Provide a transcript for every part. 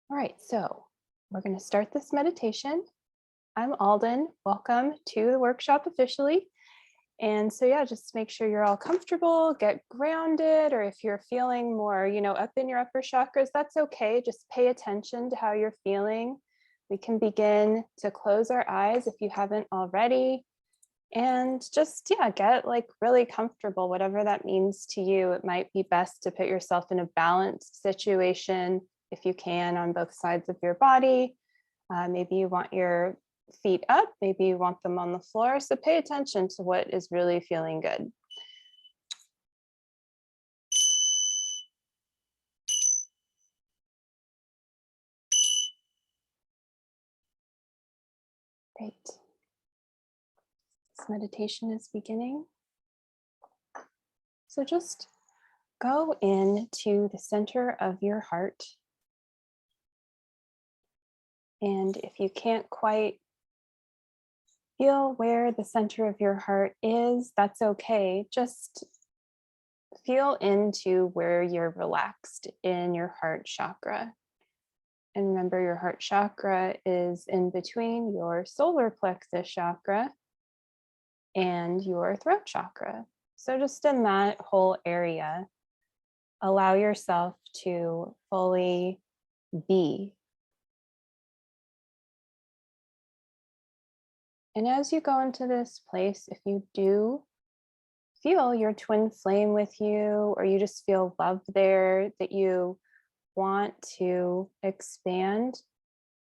All right, so we're going to start this meditation. I'm Aldyn. Welcome to the workshop officially. And so, yeah, just make sure you're all comfortable, get grounded, or if you're feeling more, up in your upper chakras, that's okay. Just pay attention to how you're feeling. We can begin to close our eyes if you haven't already. And just, yeah, get like really comfortable, whatever that means to you. It might be best to put yourself in a balanced situation if you can on both sides of your body. Maybe you want your feet up, maybe you want them on the floor. So pay attention to what is really feeling good. Great. This meditation is beginning. So just go into the center of your heart. And if you can't quite feel where the center of your heart is, that's okay. Just feel into where you're relaxed in your heart chakra. And remember, your heart chakra is in between your solar plexus chakra and your throat chakra. So just in that whole area, allow yourself to fully be. And as you go into this place, if you do feel your twin flame with you, or you just feel love there that you want to expand,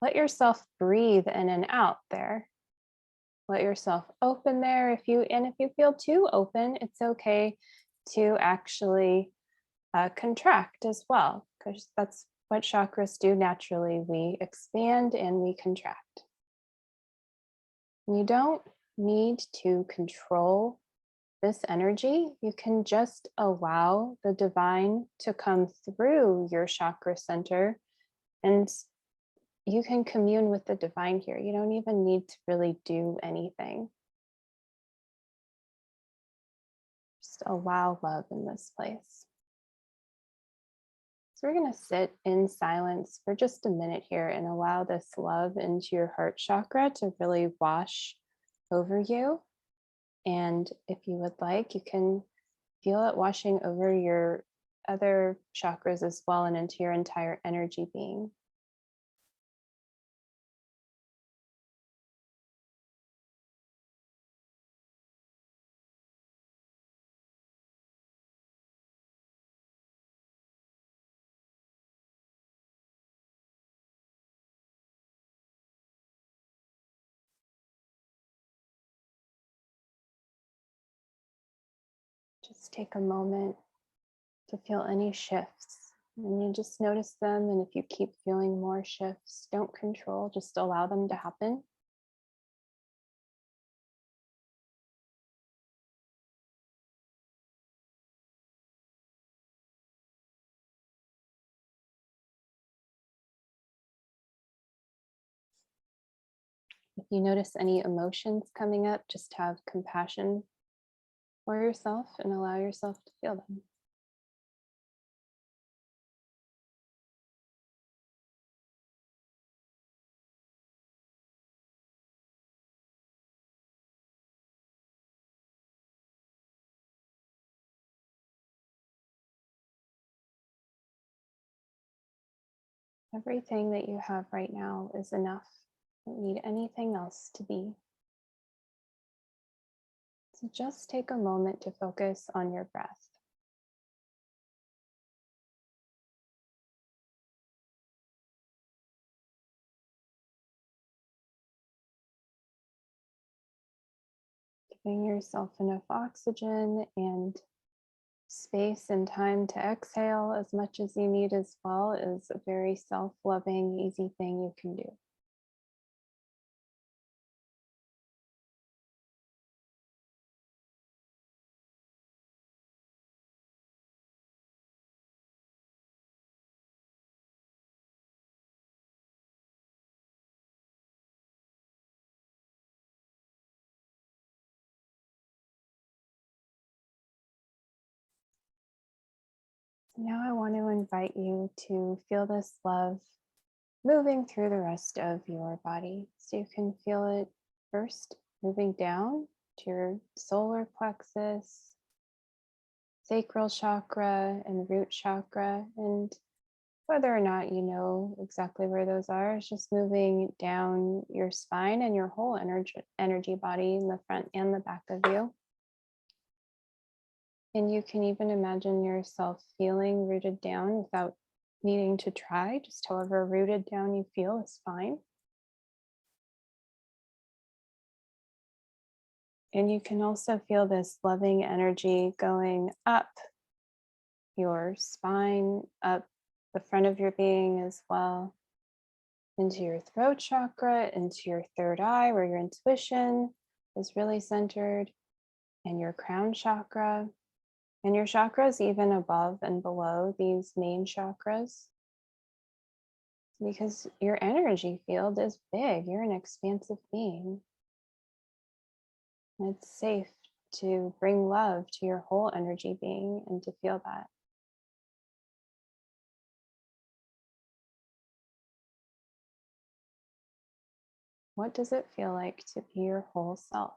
let yourself breathe in and out there. Let yourself open there. If you feel too open, it's okay to actually contract as well, because that's what chakras do naturally. We expand and we contract. You don't need to control this energy. You can just allow the divine to come through your chakra center, and you can commune with the divine here. You don't even need to really do anything. Just allow love in this place. So we're going to sit in silence for just a minute here and allow this love into your heart chakra to really wash over you. And if you would like, you can feel it washing over your other chakras as well and into your entire energy being. Just take a moment to feel any shifts. And you just notice them. And if you keep feeling more shifts, don't control, just allow them to happen. If you notice any emotions coming up, just have compassion for yourself and allow yourself to feel them. Everything that you have right now is enough. You don't need anything else to be. So just take a moment to focus on your breath. Giving yourself enough oxygen and space and time to exhale as much as you need as well is a very self-loving, easy thing you can do. So now I want to invite you to feel this love moving through the rest of your body. So you can feel it first moving down to your solar plexus, sacral chakra, and root chakra. And whether or not you know exactly where those are, it's just moving down your spine and your whole energy body in the front and the back of you. And you can even imagine yourself feeling rooted down without needing to try. Just however rooted down you feel is fine. And you can also feel this loving energy going up your spine, up the front of your being as well, into your throat chakra, into your third eye where your intuition is really centered, and your crown chakra, and your chakras even above and below these main chakras. Because your energy field is big, you're an expansive being. And it's safe to bring love to your whole energy being and to feel that. What does it feel like to be your whole self?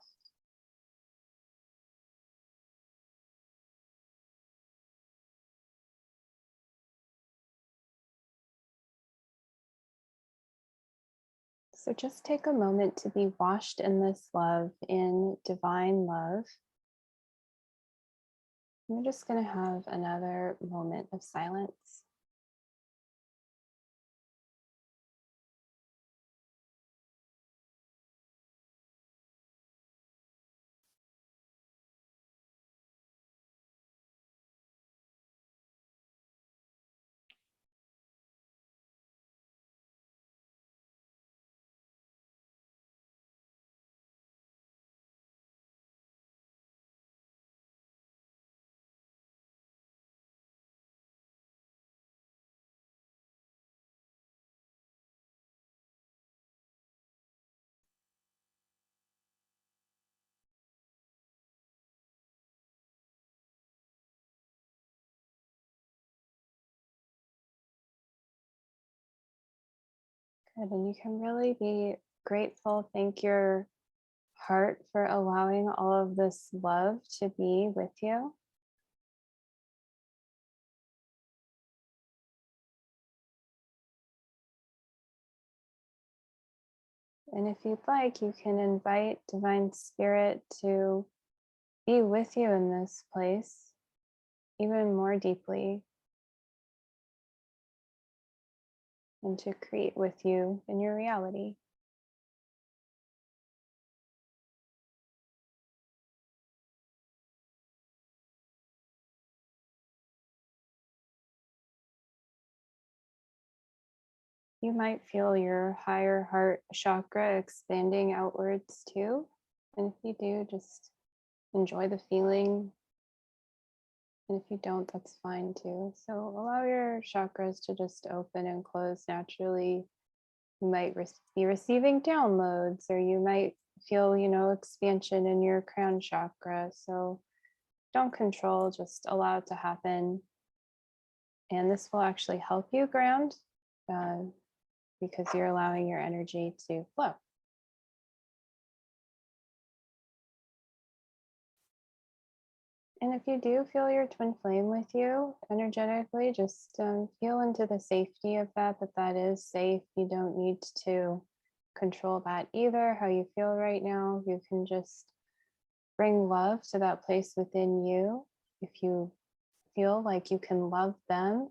So just take a moment to be washed in this love, in divine love. We're just going to have another moment of silence. Good. And you can really be grateful. Thank your heart for allowing all of this love to be with you. And if you'd like, you can invite Divine Spirit to be with you in this place even more deeply and to create with you in your reality. You might feel your higher heart chakra expanding outwards too. And if you do, just enjoy the feeling. And if you don't, that's fine too. So allow your chakras to just open and close naturally. You might be receiving downloads, or you might feel, expansion in your crown chakra. So don't control, just allow it to happen. And this will actually help you ground because you're allowing your energy to flow. And if you do feel your twin flame with you energetically, just feel into the safety of that is safe. You don't need to control that either, how you feel right now. You can just bring love to that place within you. If you feel like you can love them,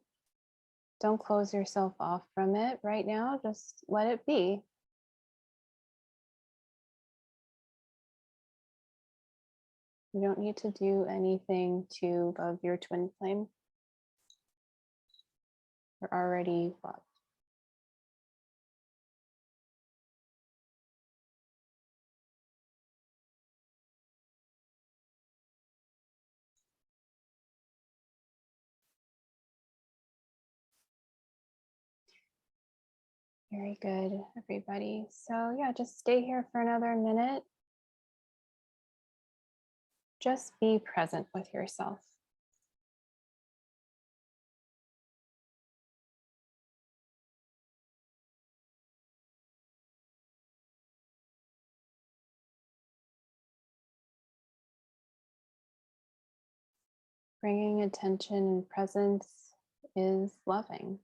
don't close yourself off from it right now. Just let it be. You don't need to do anything to love your twin flame. You're already loved. Very good, everybody. So yeah, just stay here for another minute. Just be present with yourself. Bringing attention and presence is loving.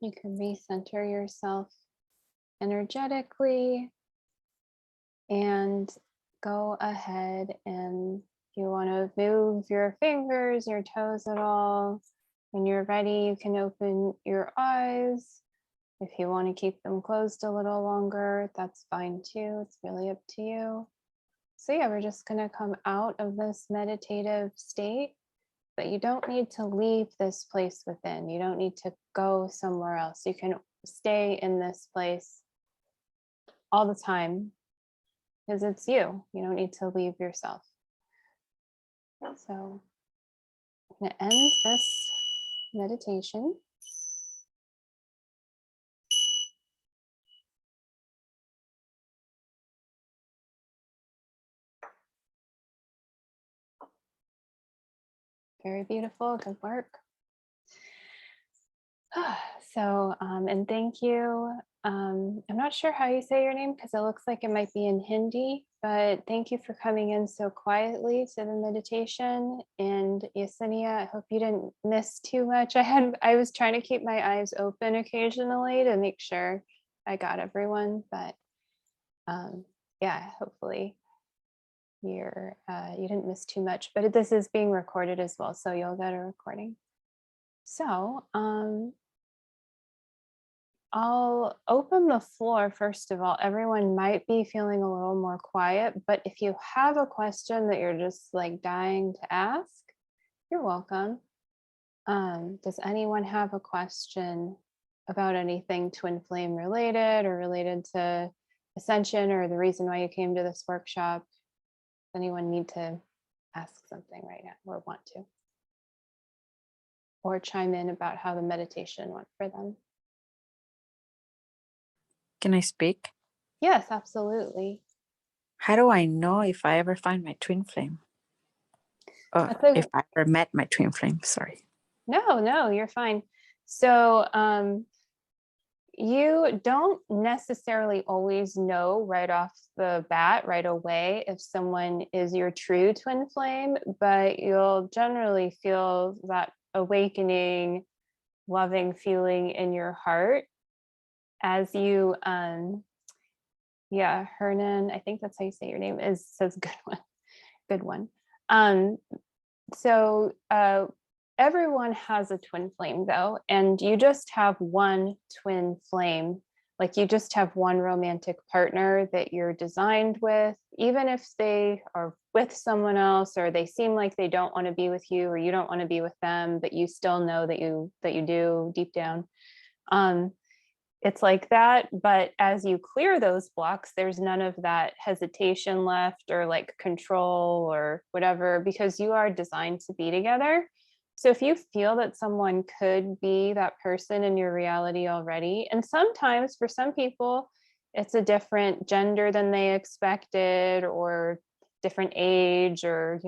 You can recenter yourself energetically and go ahead, and if you want to move your fingers, your toes at all, when you're ready, you can open your eyes. If you want to keep them closed a little longer, that's fine too. It's really up to you. So yeah, we're just going to come out of this meditative state, but you don't need to leave this place within. You don't need to go somewhere else. You can stay in this place all the time because it's you. You don't need to leave yourself. So I'm going to end this meditation. Very beautiful. Good work. So, and thank you. I'm not sure how you say your name because it looks like it might be in Hindi, but thank you for coming in so quietly to the meditation. And Yesenia, I hope you didn't miss too much. I was trying to keep my eyes open occasionally to make sure I got everyone, but yeah, hopefully you didn't miss too much, but this is being recorded as well, so you'll get a recording. So I'll open the floor. First of all, everyone might be feeling a little more quiet, but if you have a question that you're just like dying to ask, you're welcome. Does anyone have a question about anything twin flame related or related to Ascension or the reason why you came to this workshop? Does anyone need to ask something right now or want to? Or chime in about how the meditation went for them? Can I speak? Yes, absolutely. How do I know if I ever find my twin flame? If I ever met my twin flame, sorry. No, you're fine. So you don't necessarily always know right off the bat, right away, if someone is your true twin flame, but you'll generally feel that awakening, loving feeling in your heart as you yeah, Hernan, I think that's how you say your name, says good one. So everyone has a twin flame though, and you just have one twin flame. Like you just have one romantic partner that you're designed with, even if they are with someone else or they seem like they don't want to be with you or you don't want to be with them, but you still know that you do deep down. It's like that, but as you clear those blocks, there's none of that hesitation left or like control or whatever, because you are designed to be together. So if you feel that someone could be that person in your reality already, and sometimes for some people, it's a different gender than they expected or different age or,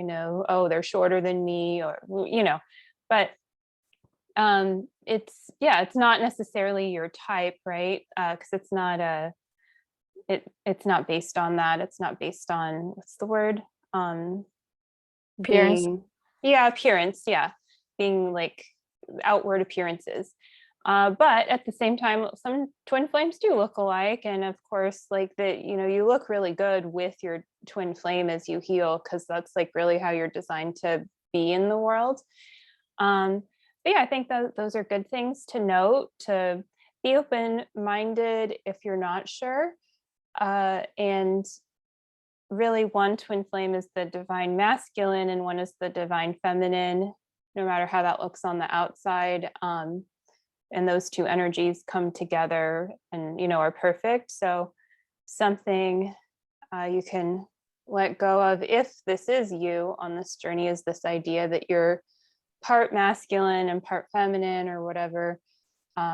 oh, they're shorter than me or, but it's not necessarily your type, right? Because it's not it's not based on that. It's not based on, what's the word? Appearance. Appearance. Yeah, being like outward appearances. But at the same time, some twin flames do look alike, and of course, like that, you look really good with your twin flame as you heal, because that's like really how you're designed to be in the world. But yeah, I think that those are good things to note, to be open-minded if you're not sure. And really one twin flame is the divine masculine and one is the divine feminine, no matter how that looks on the outside. And those two energies come together and, are perfect. So something you can let go of if this is you on this journey is this idea that you're part masculine and part feminine or whatever.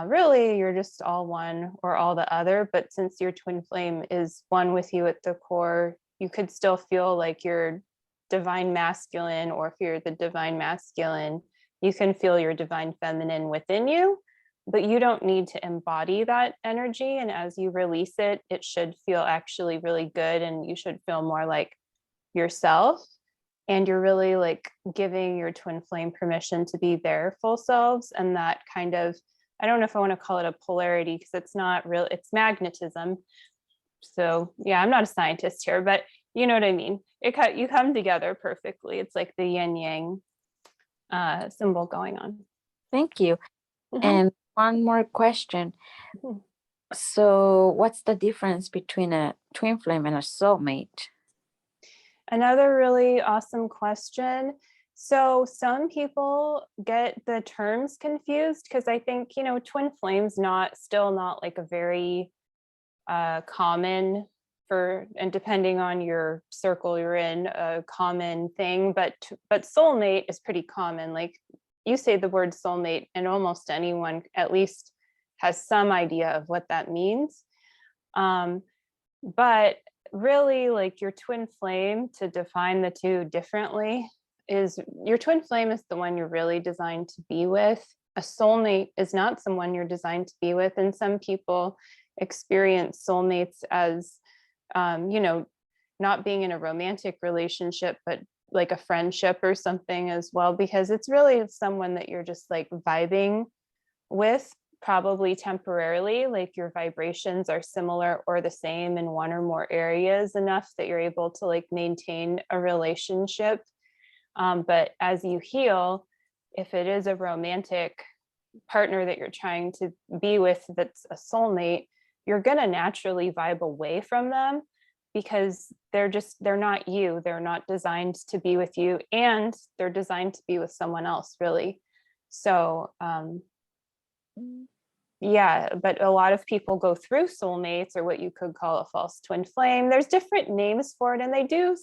Really, you're just all one or all the other. But since your twin flame is one with you at the core, you could still feel like you're divine masculine, or if you're the divine masculine, You can feel your divine feminine within you, but you don't need to embody that energy. And as you release it, it should feel actually really good. And you should feel more like yourself. And you're really like giving your twin flame permission to be their full selves. And that kind of, I don't know if I want to call it a polarity, because it's not real, it's magnetism. So yeah, I'm not a scientist here, but you know what I mean? You come together perfectly. It's like the yin yang symbol going on. Thank you. Mm-hmm. And one more question. Mm-hmm. So what's the difference between a twin flame and a soulmate? Another really awesome question. So some people get the terms confused because I think, you know, twin flames still not like a very common for, and depending on your circle you're in, a common thing, but soulmate is pretty common. Like you say the word soulmate and almost anyone at least has some idea of what that means. But really, like your twin flame, to define the two differently, is your twin flame is the one you're really designed to be with. A soulmate is not someone you're designed to be with. And some people experience soulmates as, you know, not being in a romantic relationship, but like a friendship or something as well, because it's really someone that you're just like vibing with, probably temporarily, like your vibrations are similar or the same in one or more areas enough that you're able to like maintain a relationship. But as you heal, if it is a romantic partner that you're trying to be with that's a soulmate, you're going to naturally vibe away from them because they're not you. They're not designed to be with you, and they're designed to be with someone else, really. So yeah, but a lot of people go through soulmates, or what you could call a false twin flame. There's different names for it, and they do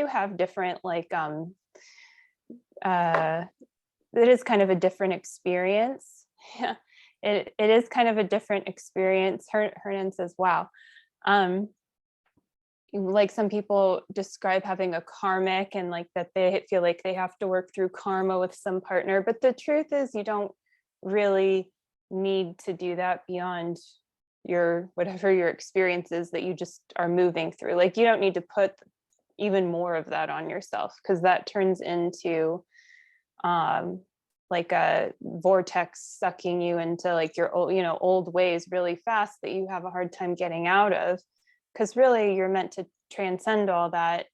have different like it is kind of a different experience. Yeah, it is kind of a different experience. Hernan says, wow. Like some people describe having a karmic, and like that they feel like they have to work through karma with some partner. But the truth is you don't really need to do that beyond your whatever your experience is that you just are moving through. Like you don't need to put even more of that on yourself, because that turns into like a vortex sucking you into like your old ways really fast that you have a hard time getting out of, because really you're meant to transcend all that.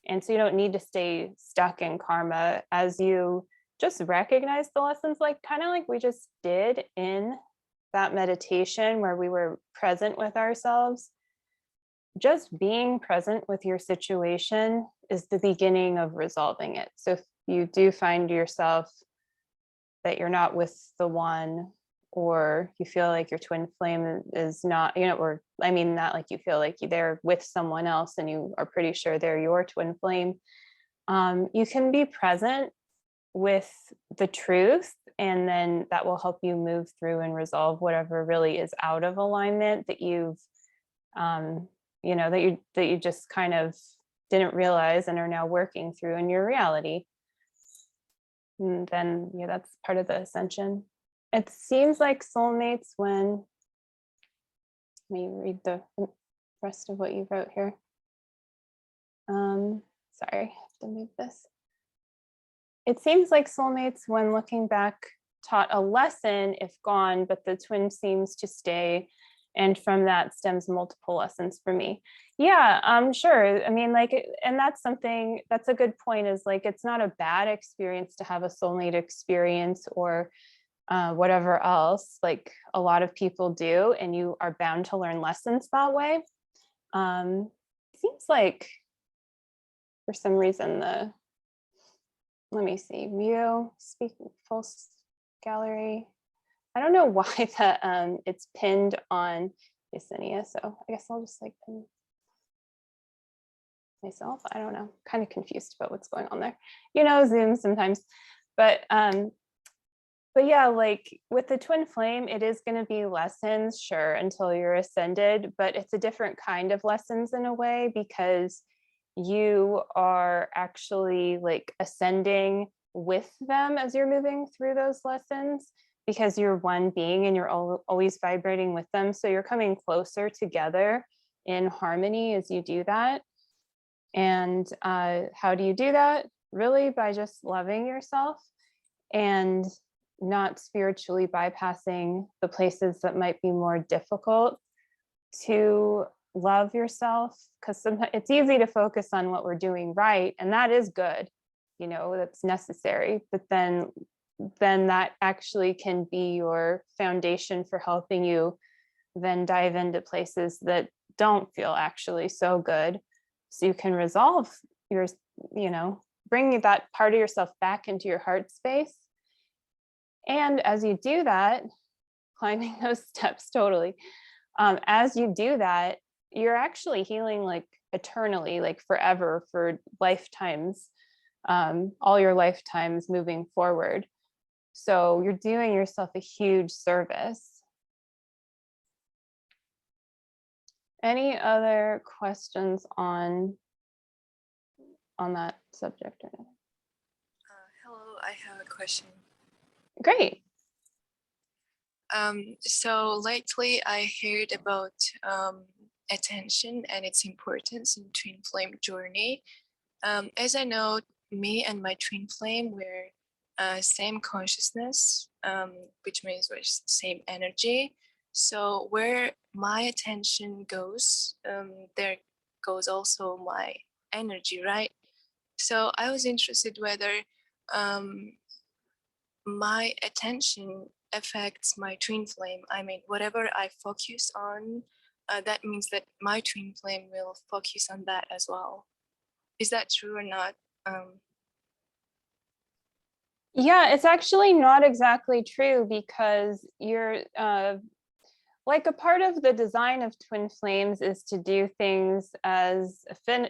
And so you don't need to stay stuck in karma as you just recognize the lessons, like kind of like we just did in that meditation where we were present with ourselves. Just being present with your situation is the beginning of resolving it. So if you do find yourself that you're not with the one, or you feel like your twin flame is not, or I mean, not like you feel like they're with someone else and you are pretty sure they're your twin flame, you can be present with the truth, and then that will help you move through and resolve whatever really is out of alignment that you've that you just kind of didn't realize and are now working through in your reality. And then that's part of the ascension. It seems like soulmates when, let me read the rest of what you wrote here. Sorry, I have to move this. It seems like soulmates when looking back taught a lesson if gone, but the twin seems to stay. And from that stems multiple lessons for me. Yeah, sure. I mean, like, and that's a good point, is like, it's not a bad experience to have a soulmate experience or whatever else. Like a lot of people do, and you are bound to learn lessons that way. Seems like for some reason let me see, view, speak, full gallery. I don't know why it's pinned on Yesenia, so I guess I'll just like pin myself. I don't know, kind of confused about what's going on there. Zoom sometimes, but yeah, like with the twin flame, it is going to be lessons, sure, until you're ascended, but it's a different kind of lessons in a way, because you are actually like ascending with them as you're moving through those lessons, because you're one being and you're always vibrating with them. So you're coming closer together in harmony as you do that. And how do you do that? Really by just loving yourself and not spiritually bypassing the places that might be more difficult to love yourself, because sometimes it's easy to focus on what we're doing right, and that is good, that's necessary, but then that actually can be your foundation for helping you then dive into places that don't feel actually so good, so you can resolve your, bring that part of yourself back into your heart space. And as you do that, climbing those steps, totally, as you do that, you're actually healing like eternally, like forever, for lifetimes, all your lifetimes moving forward. So you're doing yourself a huge service. Any other questions on that subject? Hello, I have a question. Great. So lately I heard about attention and its importance in twin flame journey. As I know, me and my twin flame were same consciousness, which means we're same energy. So where my attention goes, there goes also my energy, right? So I was interested whether my attention affects my twin flame. I mean, whatever I focus on, that means that my twin flame will focus on that as well. Is that true or not? Yeah, it's actually not exactly true, because you're like, a part of the design of twin flames is to do things as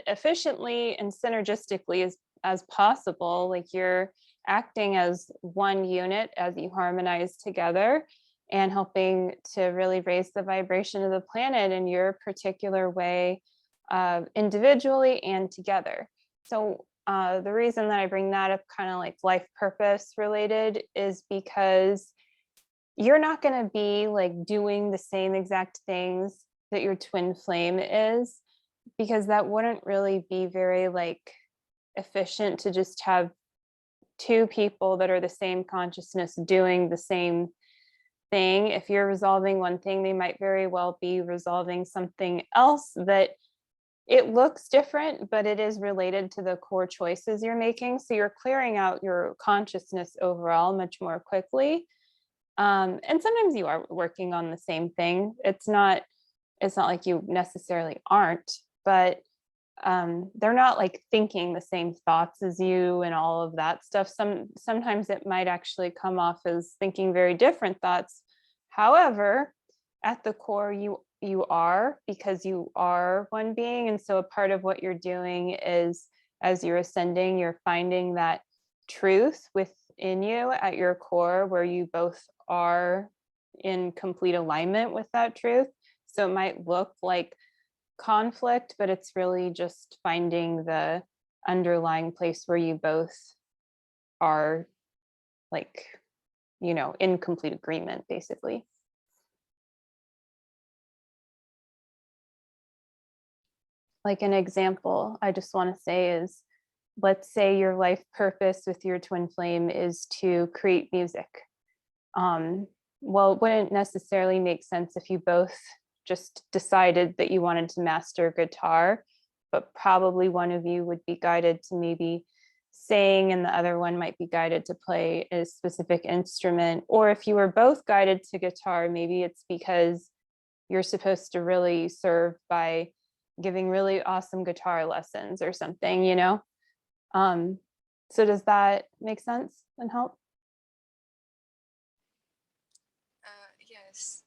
efficiently and synergistically as possible. Like, you're acting as one unit as you harmonize together and helping to really raise the vibration of the planet in your particular way, individually and together. So the reason that I bring that up, kind of like life purpose related, is because you're not going to be like doing the same exact things that your twin flame is, because that wouldn't really be very like efficient to just have two people that are the same consciousness doing the same thing. If you're resolving one thing, they might very well be resolving something else that it looks different, but it is related to the core choices you're making. So you're clearing out your consciousness overall much more quickly. And sometimes you are working on the same thing. It's not like you necessarily aren't, but they're not like thinking the same thoughts as you and all of that stuff. Sometimes it might actually come off as thinking very different thoughts. However, at the core, you are, because you are one being. And so a part of what you're doing is, as you're ascending, you're finding that truth within you at your core, where you both are in complete alignment with that truth. So it might look like conflict, but it's really just finding the underlying place where you both are, like, in complete agreement, basically. Like, an example I just want to say is, let's say your life purpose with your twin flame is to create music. Well, it wouldn't necessarily make sense if you both just decided that you wanted to master guitar, but probably one of you would be guided to maybe sing and the other one might be guided to play a specific instrument. Or if you were both guided to guitar, maybe it's because you're supposed to really serve by giving really awesome guitar lessons or something, so does that make sense and help? Yes.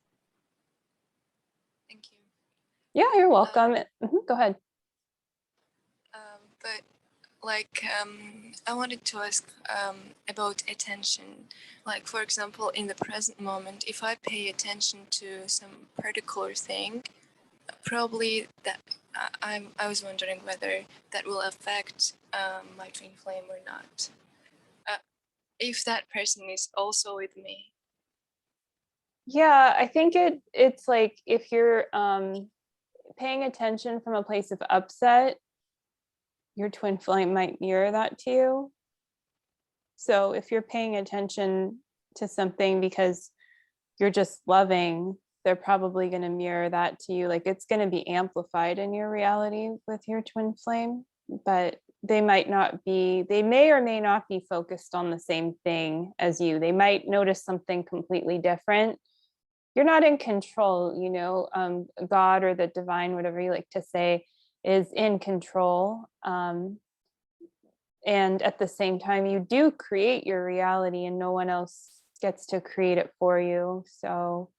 Thank you. Yeah, you're welcome. Go ahead. But like, I wanted to ask about attention. Like, for example, in the present moment, if I pay attention to some particular thing, probably that I was wondering whether that will affect my twin flame or not. if that person is also with me. Yeah, I think it's like if you're paying attention from a place of upset, your twin flame might mirror that to you. So if you're paying attention to something because you're just loving, they're probably going to mirror that to you. Like it's going to be amplified in your reality with your twin flame, but they may or may not be focused on the same thing as you. They might notice something completely different. You're not in control, God or the divine, whatever you like to say, is in control. And at the same time, you do create your reality and no one else gets to create it for you. So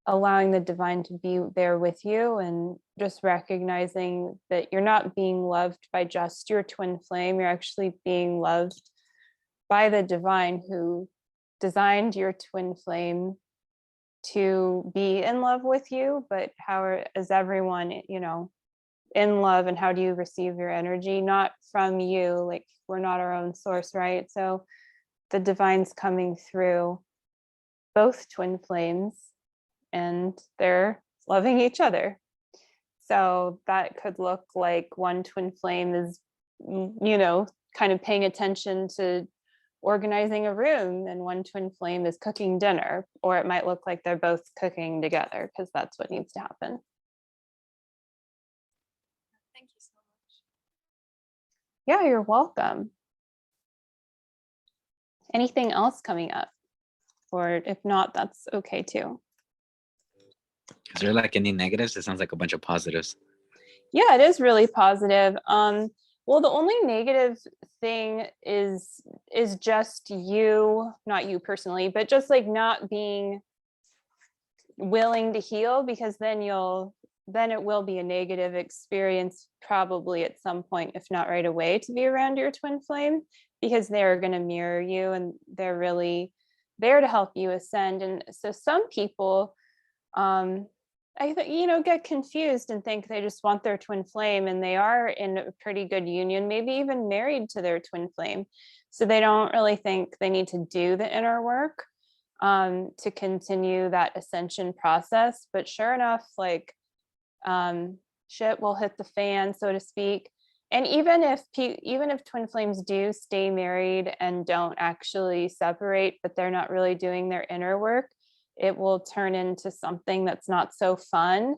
allowing the divine to be there with you and just recognizing that you're not being loved by just your twin flame, you're actually being loved by the divine who designed your twin flame to be in love with you. But how is everyone, in love, and how do you receive your energy? Not from you, like we're not our own source, right? So the divine's coming through both twin flames and they're loving each other. So that could look like one twin flame is, kind of paying attention to organizing a room, and one twin flame is cooking dinner, or it might look like they're both cooking together because that's what needs to happen. Thank you so much. Yeah, you're welcome. Anything else coming up? Or if not, that's okay too. Is there like any negatives? It sounds like a bunch of positives. Yeah, it is really positive. Well, the only negative thing is just you, not you personally, but just like not being willing to heal, because then it will be a negative experience probably at some point, if not right away, to be around your twin flame, because they're going to mirror you and they're really there to help you ascend. And so some people I think, get confused and think they just want their twin flame, and they are in a pretty good union, maybe even married to their twin flame. So they don't really think they need to do the inner work to continue that ascension process. But sure enough, like shit will hit the fan, so to speak. And even if twin flames do stay married and don't actually separate, but they're not really doing their inner work, it will turn into something that's not so fun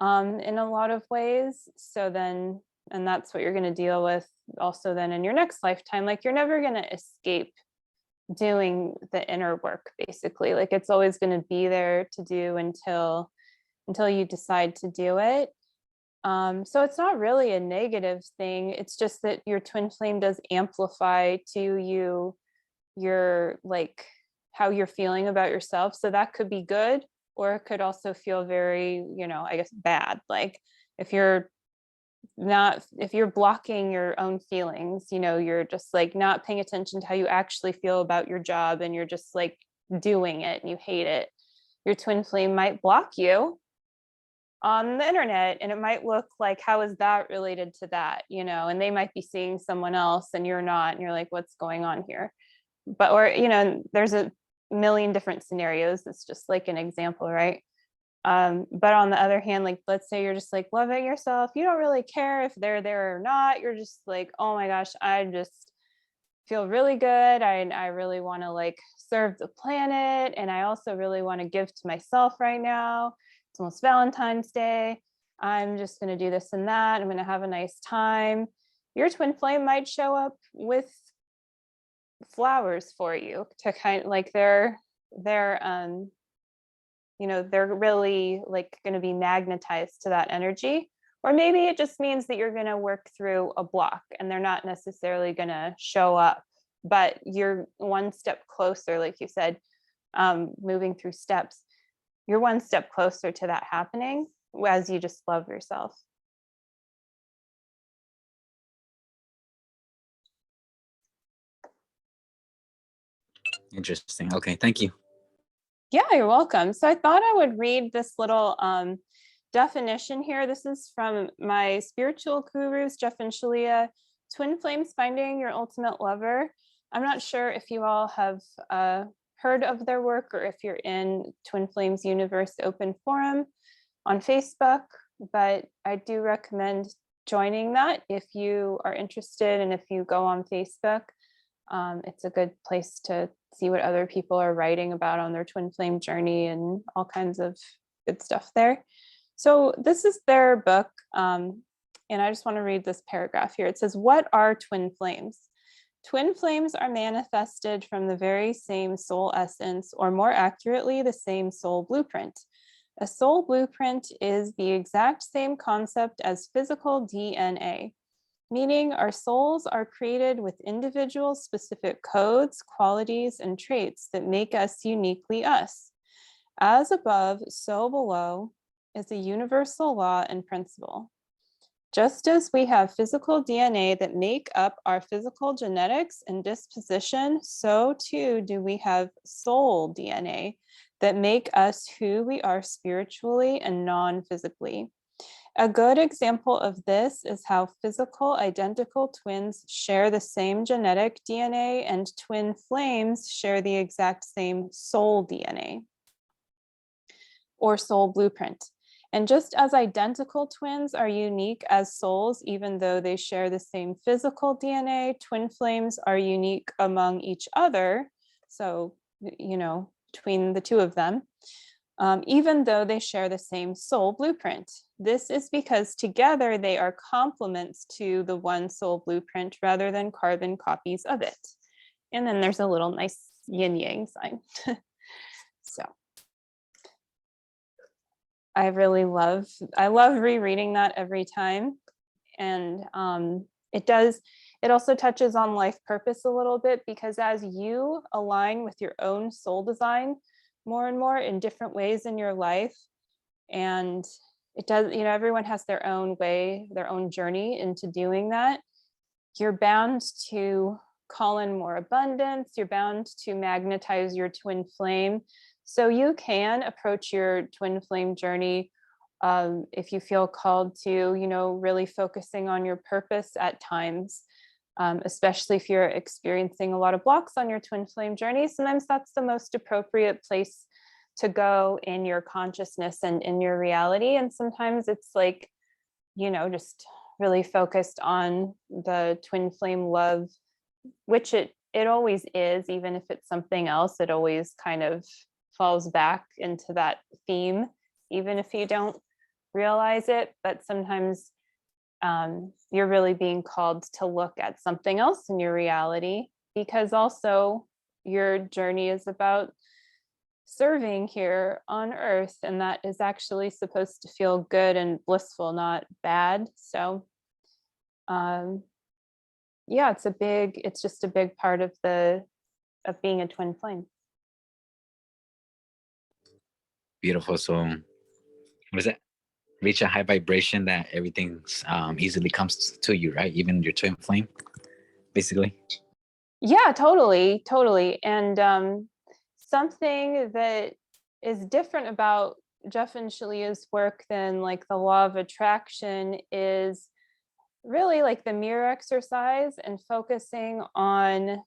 in a lot of ways. So then, and that's what you're going to deal with also then in your next lifetime. Like you're never going to escape doing the inner work, basically. Like it's always going to be there to do until you decide to do it. So it's not really a negative thing. It's just that your twin flame does amplify to you your like how you're feeling about yourself. So that could be good, or it could also feel very, I guess bad. Like if you're blocking your own feelings, you're just like not paying attention to how you actually feel about your job, and you're just like doing it and you hate it. Your twin flame might block you on the internet, and it might look like, how is that related to that? And they might be seeing someone else and you're not, and you're like, what's going on here? But, or, there's a million different scenarios. It's just like an example, right? But on the other hand, like, let's say you're just like loving yourself. You don't really care if they're there or not. You're just like, oh my gosh, I just feel really good. I really want to like serve the planet. And I also really want to give to myself right now. It's almost Valentine's Day. I'm just going to do this and that. I'm going to have a nice time. Your twin flame might show up with flowers for you to kind of like they're really like going to be magnetized to that energy. Or maybe it just means that you're going to work through a block and they're not necessarily going to show up, but you're one step closer, like you said, moving through steps. You're one step closer to that happening as you just love yourself. Interesting. Okay, thank you. Yeah, you're welcome. So I thought I would read this little definition here. This is from my spiritual gurus, Jeff and Shalia, Twin Flames Finding Your Ultimate Lover. I'm not sure if you all have heard of their work or if you're in Twin Flames Universe Open Forum on Facebook, but I do recommend joining that if you are interested and if you go on Facebook. It's a good place to see what other people are writing about on their twin flame journey and all kinds of good stuff there. So this is their book. And I just want to read this paragraph here. It says, what are twin flames? Twin flames are manifested from the very same soul essence, or more accurately, the same soul blueprint. A soul blueprint is the exact same concept as physical DNA, meaning our souls are created with individual specific codes, qualities, and traits that make us uniquely us. As above, so below is a universal law and principle. Just as we have physical DNA that make up our physical genetics and disposition, so too do we have soul DNA that make us who we are spiritually and non-physically. A good example of this is how physical identical twins share the same genetic DNA and twin flames share the exact same soul DNA or soul blueprint. And just as identical twins are unique as souls, even though they share the same physical DNA, twin flames are unique among each other. So, you know, between the two of them, even though they share the same soul blueprint. This is because together they are complements to the one soul blueprint rather than carbon copies of it. And then there's a little nice yin yang sign. So I love rereading that every time. And it also touches on life purpose a little bit, because as you align with your own soul design more and more in different ways in your life, and it does, you know, everyone has their own way, their own journey into doing that. You're bound to call in more abundance. You're bound to magnetize your twin flame. So you can approach your twin flame journey if you feel called to, you know, really focusing on your purpose at times, especially if you're experiencing a lot of blocks on your twin flame journey. Sometimes that's the most appropriate place to go in your consciousness and in your reality. And sometimes it's like, you know, just really focused on the twin flame love, which it always is. Even if it's something else, it always kind of falls back into that theme, even if you don't realize it. But sometimes you're really being called to look at something else in your reality, because also your journey is about serving here on earth, and that is actually supposed to feel good and blissful, not bad. So yeah, it's just a big part of being a twin flame. Beautiful. So what is it? Reach a high vibration that everything easily comes to you, right? Even your twin flame, basically. Yeah, totally. And something that is different about Jeff and Shalia's work than like the law of attraction is really like the mirror exercise and focusing on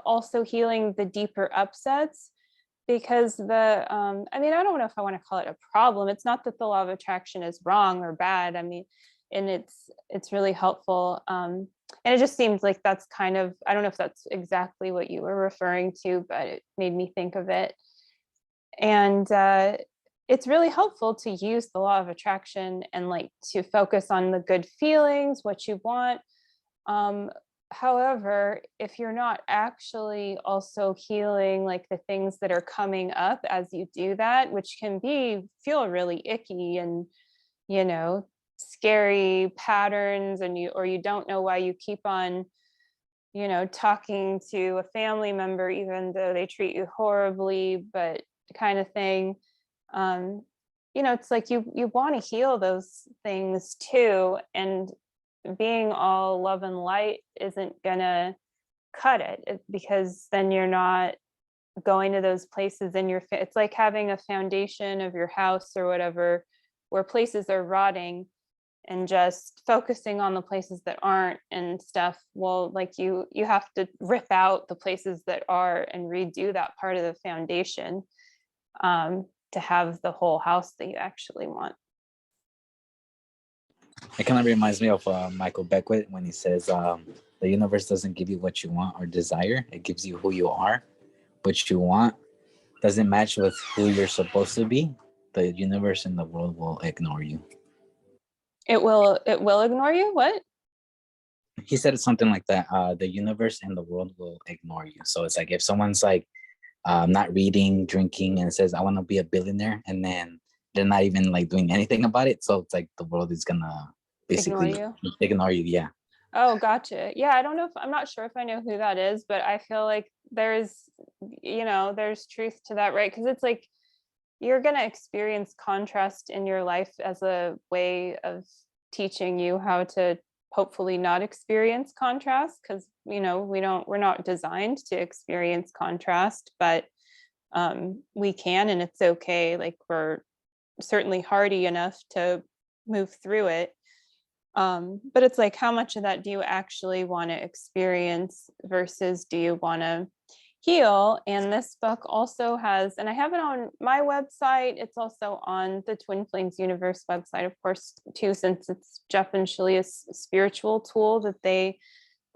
also healing the deeper upsets. Because I mean, I don't know if I want to call it a problem. It's not that the law of attraction is wrong or bad. I mean, and it's really helpful. And it just seems like that's kind of, I don't know if that's exactly what you were referring to, but it made me think of it. And it's really helpful to use the law of attraction and like to focus on the good feelings, what you want. However, if you're not actually also healing like the things that are coming up as you do that, which can feel really icky and, you know, scary patterns, and you don't know why you keep on, you know, talking to a family member even though they treat you horribly, but kind of thing. You know, it's like you want to heal those things too, and being all love and light isn't gonna cut it, because then you're not going to those places in your it's like having a foundation of your house or whatever where places are rotting, and just focusing on the places that aren't and stuff, well, like you have to rip out the places that are and redo that part of the foundation to have the whole house that you actually want. It kind of reminds me of Michael Beckwith when he says, the universe doesn't give you what you want or desire. It gives you who you are. What you want doesn't match with who you're supposed to be. The universe and the world will ignore you. It will ignore you? What? He said something like that. The universe and the world will ignore you. So it's like if someone's like not reading, drinking, and says, I want to be a billionaire, and then they're not even like doing anything about it. So it's like the world is gonna basically ignore you. Yeah. Oh, gotcha. Yeah, I don't know if I'm not sure if I know who that is, but I feel like there's truth to that, right? Because it's like you're going to experience contrast in your life as a way of teaching you how to hopefully not experience contrast, because we're not designed to experience contrast, but we can, and it's okay. Like we're certainly hardy enough to move through it. But it's like, how much of that do you actually want to experience versus do you want to heal? And this book also has, and I have it on my website. It's also on the Twin Flames Universe website, of course, too, since it's Jeff and Shalia's spiritual tool that they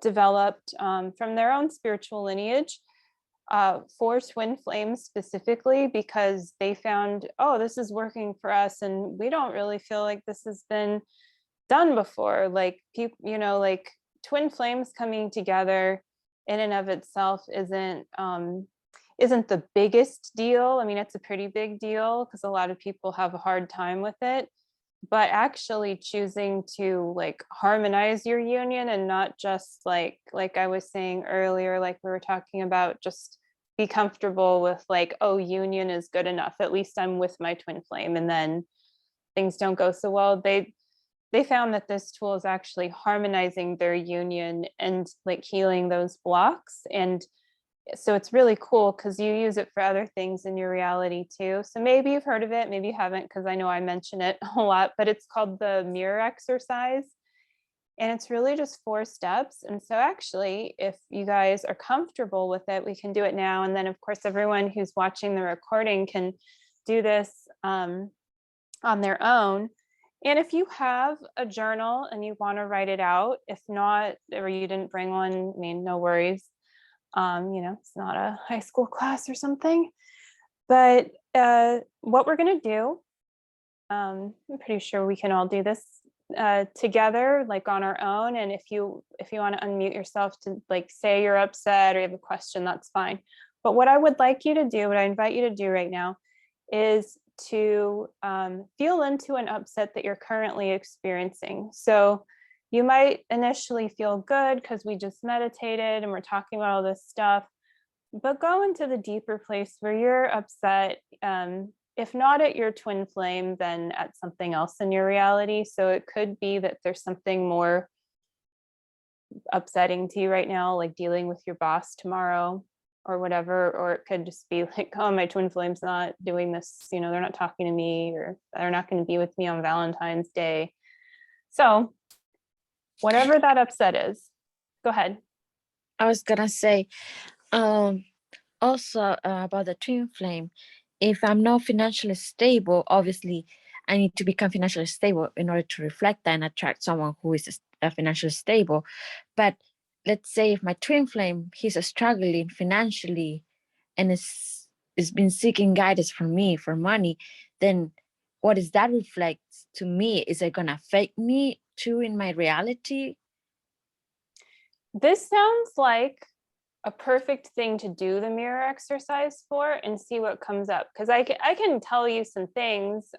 developed from their own spiritual lineage for twin flames specifically, because they found, oh, this is working for us. And we don't really feel like this has been done before. Like people, like twin flames coming together in and of itself isn't the biggest deal. I mean, it's a pretty big deal because a lot of people have a hard time with it, but actually choosing to like harmonize your union and not just like I was saying earlier, like we were talking about, just be comfortable with like, oh, union is good enough. At least I'm with my twin flame, and then things don't go so well. They found that this tool is actually harmonizing their union and like healing those blocks. And so it's really cool because you use it for other things in your reality too. So maybe you've heard of it, maybe you haven't, because I know I mention it a lot, but it's called the mirror exercise. And it's really just 4 steps. And so actually, if you guys are comfortable with it, we can do it now. And then of course, everyone who's watching the recording can do this on their own. And if you have a journal and you want to write it out, if not, or you didn't bring one, I mean, no worries. It's not a high school class or something. But what we're going to do, I'm pretty sure we can all do this together, like on our own. And if you want to unmute yourself to like say you're upset or you have a question, that's fine. But what I would like you to do, what I invite you to do right now, is to feel into an upset that you're currently experiencing. So you might initially feel good because we just meditated and we're talking about all this stuff, but go into the deeper place where you're upset, if not at your twin flame, then at something else in your reality. So it could be that there's something more upsetting to you right now, like dealing with your boss tomorrow or whatever, or it could just be like, oh, my twin flame's not doing this, they're not talking to me, or they're not going to be with me on Valentine's Day. So whatever that upset is, go ahead. I was gonna say also about the twin flame. If I'm not financially stable, obviously I need to become financially stable in order to reflect that and attract someone who is financially stable. But let's say if my twin flame, he's struggling financially and is been seeking guidance from me for money, then what does that reflect to me? Is it gonna affect me too in my reality? This sounds like a perfect thing to do the mirror exercise for and see what comes up. Because I can tell you some things.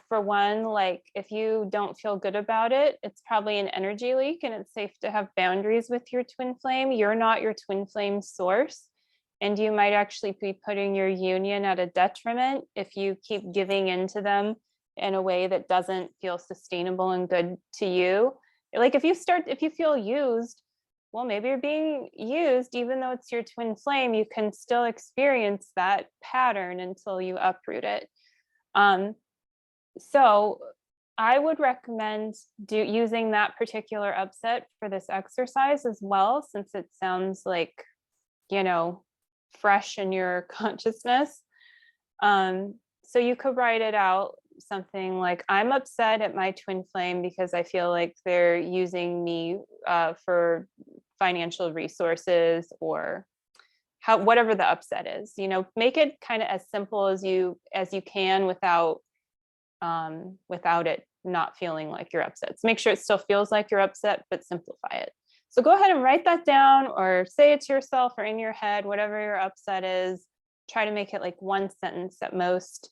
For one, like if you don't feel good about it, it's probably an energy leak, and it's safe to have boundaries with your twin flame. You're not your twin flame source, and you might actually be putting your union at a detriment if you keep giving into them in a way that doesn't feel sustainable and good to you. Like if you feel used, well, maybe you're being used, even though it's your twin flame, you can still experience that pattern until you uproot it. So I would recommend using that particular upset for this exercise as well, since it sounds like, you know, fresh in your consciousness. So you could write it out something like, I'm upset at my twin flame because I feel like they're using me for financial resources, or whatever the upset is. You know, make it kind of as simple as you can without it not feeling like you're upset. So make sure it still feels like you're upset, but simplify it. So go ahead and write that down, or say it to yourself or in your head, whatever your upset is. Try to make it like one sentence at most.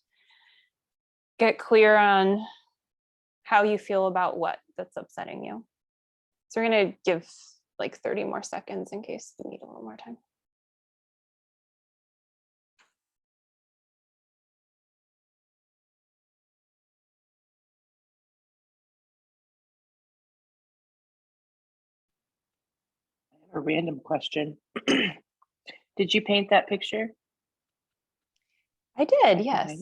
Get clear on how you feel about what that's upsetting you. So we're going to give like 30 more seconds in case you need a little more time. A random question. Did you paint that picture? I did, yes.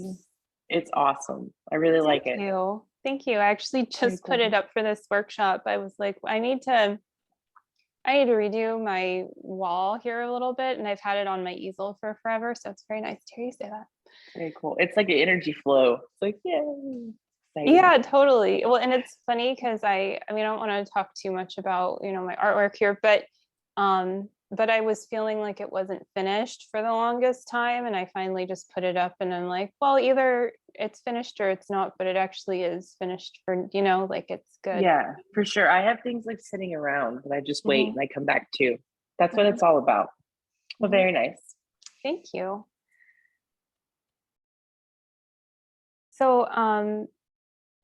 It's awesome. I really like it. Thank you. Thank you. I actually just put it up for this workshop. I was like, I need to redo my wall here a little bit, and I've had it on my easel for forever. So it's very nice to hear you say that. Very cool. It's like an energy flow. It's like, yay. Exciting. Yeah, totally. Well, and it's funny because I mean, I don't want to talk too much about, you know, my artwork here, but I was feeling like it wasn't finished for the longest time, and I finally just put it up, and I'm like, well, either it's finished or it's not, but it actually is finished for, you know, like it's good. Yeah, for sure. I have things like sitting around, but I just wait and I come back to. That's what it's all about. Well, very nice. Thank you. So,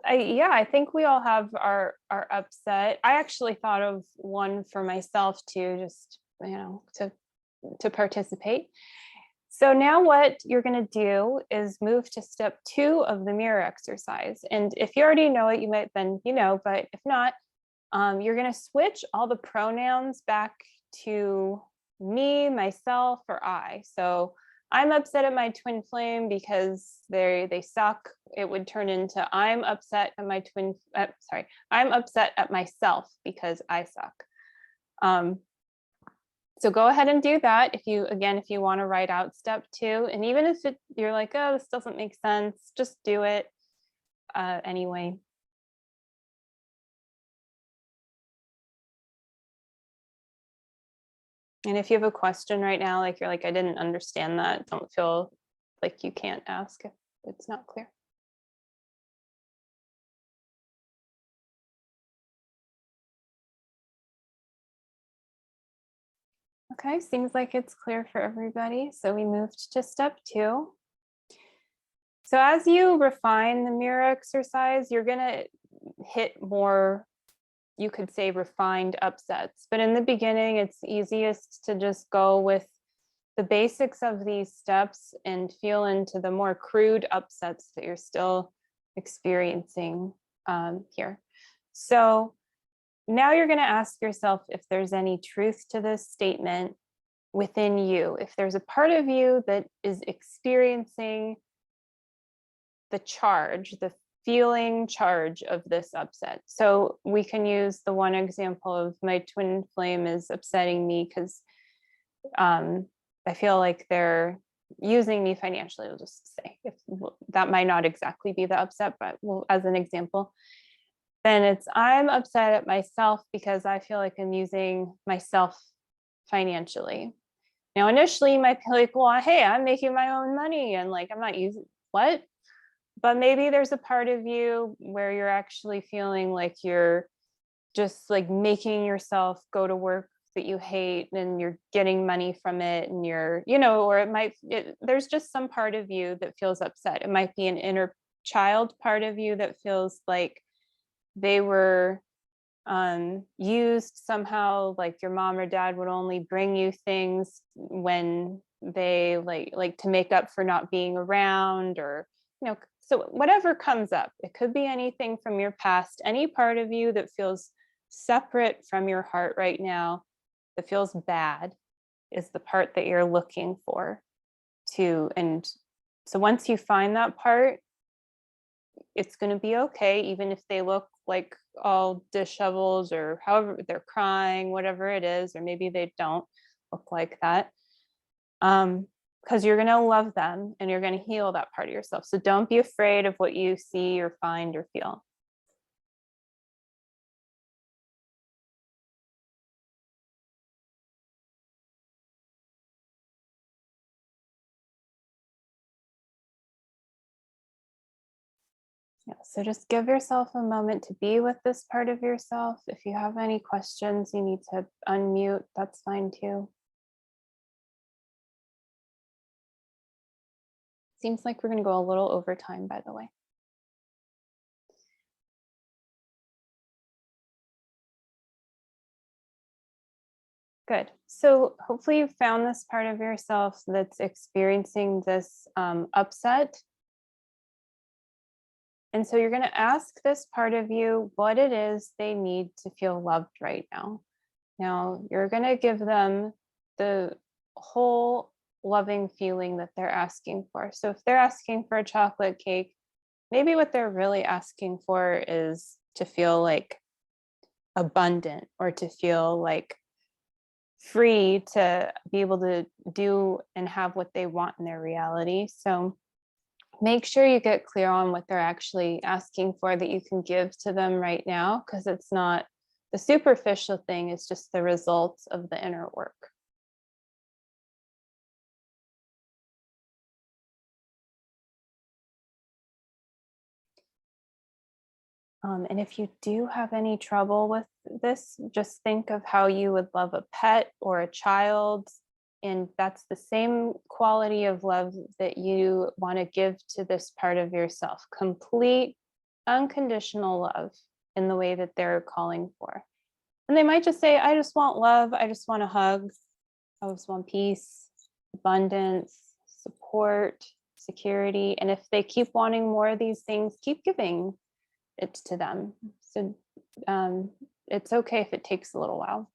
I think we all have our upset. I actually thought of one for myself too, just, you know, to participate. So now what you're going to do is move to step 2 of the mirror exercise. And if you already know it, you might then, you know, but if not, you're going to switch all the pronouns back to me, myself, or I. So I'm upset at my twin flame because they suck. It would turn into I'm upset at my I'm upset at myself because I suck. So go ahead and do that. If you want to write out step 2, and even if you're like, oh, this doesn't make sense, just do it anyway. And if you have a question right now, like you're like, I didn't understand that, don't feel like you can't ask if it's not clear. Okay, seems like it's clear for everybody. So we moved to step 2. So as you refine the mirror exercise, you're gonna hit more, you could say, refined upsets. But in the beginning, it's easiest to just go with the basics of these steps and feel into the more crude upsets that you're still experiencing here. So now you're going to ask yourself if there's any truth to this statement within you, if there's a part of you that is experiencing the charge, the feeling charge of this upset. So we can use the one example of my twin flame is upsetting me because I feel like they're using me financially. We'll just say, if that might not exactly be the upset, but as an example, then it's I'm upset at myself because I feel like I'm using myself financially. Now, initially you might be like, well, hey, I'm making my own money and like, I'm not using what? But maybe there's a part of you where you're actually feeling like you're just like making yourself go to work that you hate and you're getting money from it, and you're, you know, or there's just some part of you that feels upset. It might be an inner child part of you that feels like they were used somehow, like your mom or dad would only bring you things when they like to make up for not being around, or, you know, so whatever comes up, it could be anything from your past, any part of you that feels separate from your heart right now, that feels bad, is the part that you're looking for to. And so once you find that part, it's going to be okay, even if they look like all disheveled or however they're crying, whatever it is, or maybe they don't look like that. Because you're going to love them and you're going to heal that part of yourself. So don't be afraid of what you see or find or feel. Yeah, so just give yourself a moment to be with this part of yourself. If you have any questions, you need to unmute, that's fine too. Seems like we're going to go a little over time, by the way. Good. So hopefully you found this part of yourself that's experiencing this upset. And so you're going to ask this part of you what it is they need to feel loved right now. Now you're going to give them the whole loving feeling that they're asking for. So if they're asking for a chocolate cake, maybe what they're really asking for is to feel like abundant, or to feel like free to be able to do and have what they want in their reality. So make sure you get clear on what they're actually asking for that you can give to them right now, because it's not the superficial thing, it's just the results of the inner work. And if you do have any trouble with this, just think of how you would love a pet or a child. And that's the same quality of love that you want to give to this part of yourself. Complete, unconditional love in the way that they're calling for. And they might just say, I just want love. I just want a hug. I just want peace, abundance, support, security. And if they keep wanting more of these things, keep giving it to them. So it's okay if it takes a little while.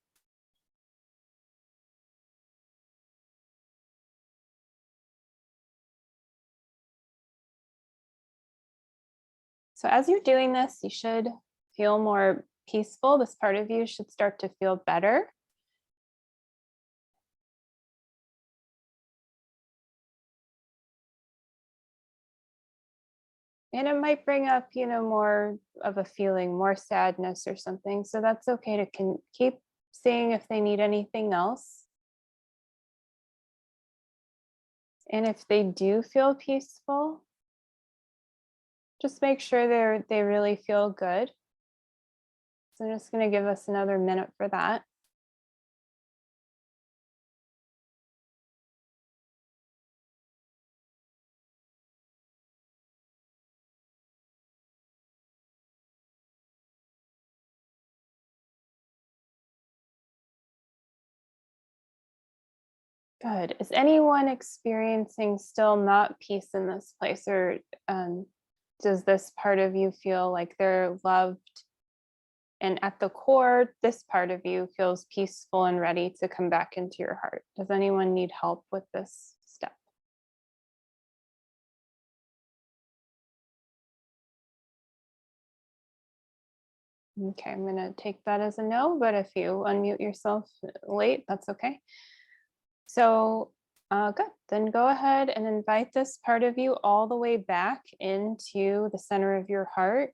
So as you're doing this, you should feel more peaceful. This part of you should start to feel better. And it might bring up, more of a feeling, more sadness or something. So that's okay to keep seeing if they need anything else. And if they do feel peaceful, just make sure they really feel good. So I'm just going to give us another minute for that. Good. Is anyone experiencing still not peace in this place, or does this part of you feel like they're loved? And at the core, this part of you feels peaceful and ready to come back into your heart. Does anyone need help with this step? Okay, I'm going to take that as a no, but if you unmute yourself late, that's okay. So good, then go ahead and invite this part of you all the way back into the center of your heart.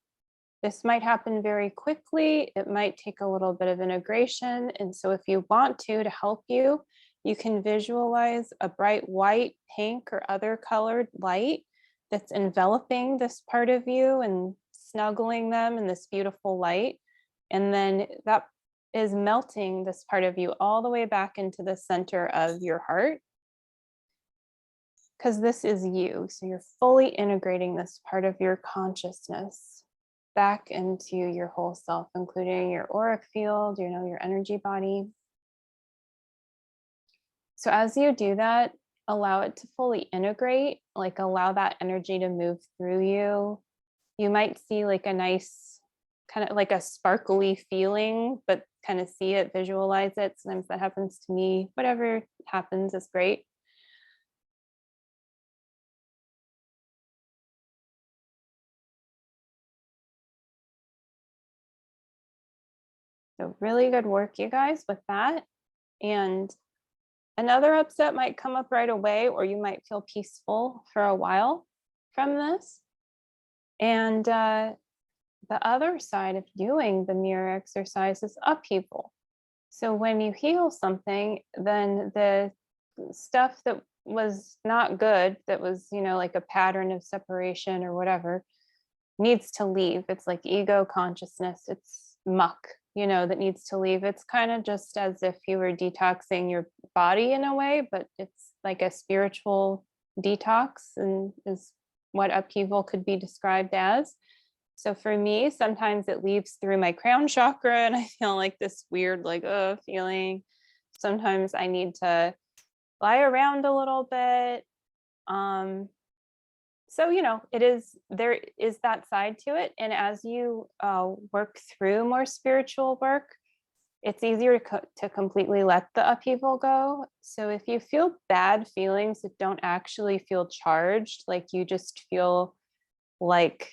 This might happen very quickly. It might take a little bit of integration. And so if you want to help you, you can visualize a bright white, pink, or other colored light that's enveloping this part of you and snuggling them in this beautiful light. And then that is melting this part of you all the way back into the center of your heart, because this is you. So you're fully integrating this part of your consciousness back into your whole self, including your auric field, your energy body. So as you do that, allow it to fully integrate, like allow that energy to move through you. You might see like a nice kind of like a sparkly feeling, but kind of see it, visualize it. Sometimes that happens to me. Whatever happens is great. So really good work, you guys, with that. And another upset might come up right away, or you might feel peaceful for a while from this. And the other side of doing the mirror exercise is upheaval. So when you heal something, then the stuff that was not good, that was, like a pattern of separation or whatever, needs to leave. It's like ego consciousness. It's muck, that needs to leave. It's kind of just as if you were detoxing your body in a way, but it's like a spiritual detox, and is what upheaval could be described as. So for me, sometimes it leaves through my crown chakra and I feel like this weird, like, feeling. Sometimes I need to lie around a little bit. So, there is that side to it. And as you work through more spiritual work, it's easier to completely let the upheaval go. So if you feel bad feelings that don't actually feel charged, like you just feel like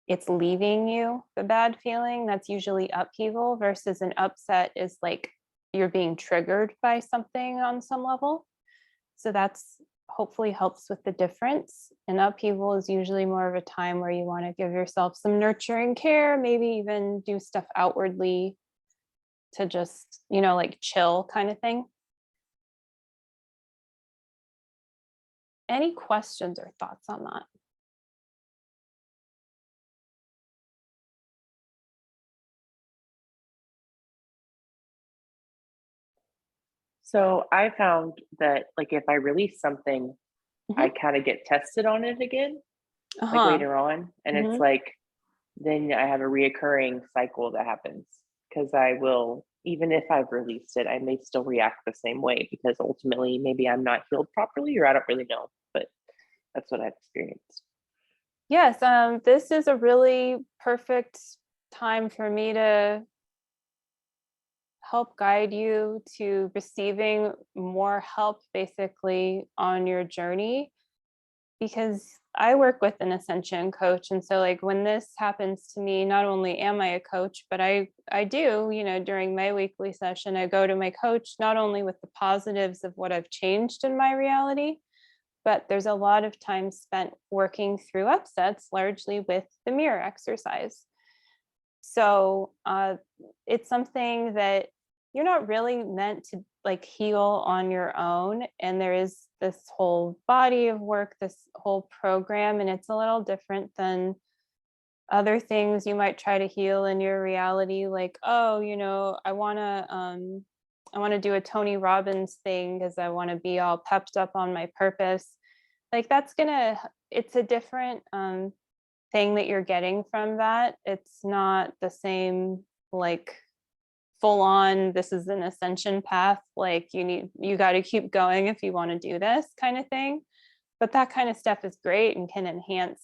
it's leaving you, the bad feeling, that's usually upheaval, versus an upset is like you're being triggered by something on some level. So that's hopefully helps with the difference. And upheaval is usually more of a time where you want to give yourself some nurturing care, maybe even do stuff outwardly to just, like chill kind of thing. Any questions or thoughts on that? So I found that like if I release something, I Mhm. kind of get tested on it again, like Uh-huh. later on. And Mhm. it's like, then I have a reoccurring cycle that happens because I will, even if I've released it, I may still react the same way because ultimately maybe I'm not healed properly, or I don't really know, but that's what I've experienced. Yes, this is a really perfect time for me to help guide you to receiving more help basically on your journey, because I work with an Ascension coach. And so like when this happens to me, not only am I a coach, but I do, during my weekly session, I go to my coach, not only with the positives of what I've changed in my reality, but there's a lot of time spent working through upsets, largely with the mirror exercise. So it's something that you're not really meant to like heal on your own. And there is this whole body of work, this whole program, and it's a little different than other things you might try to heal in your reality. Like, oh, I want to do a Tony Robbins thing because I want to be all pepped up on my purpose. Like it's a different thing that you're getting from that. It's not the same, like full on, this is an ascension path, like you got to keep going if you want to do this kind of thing. But that kind of stuff is great and can enhance,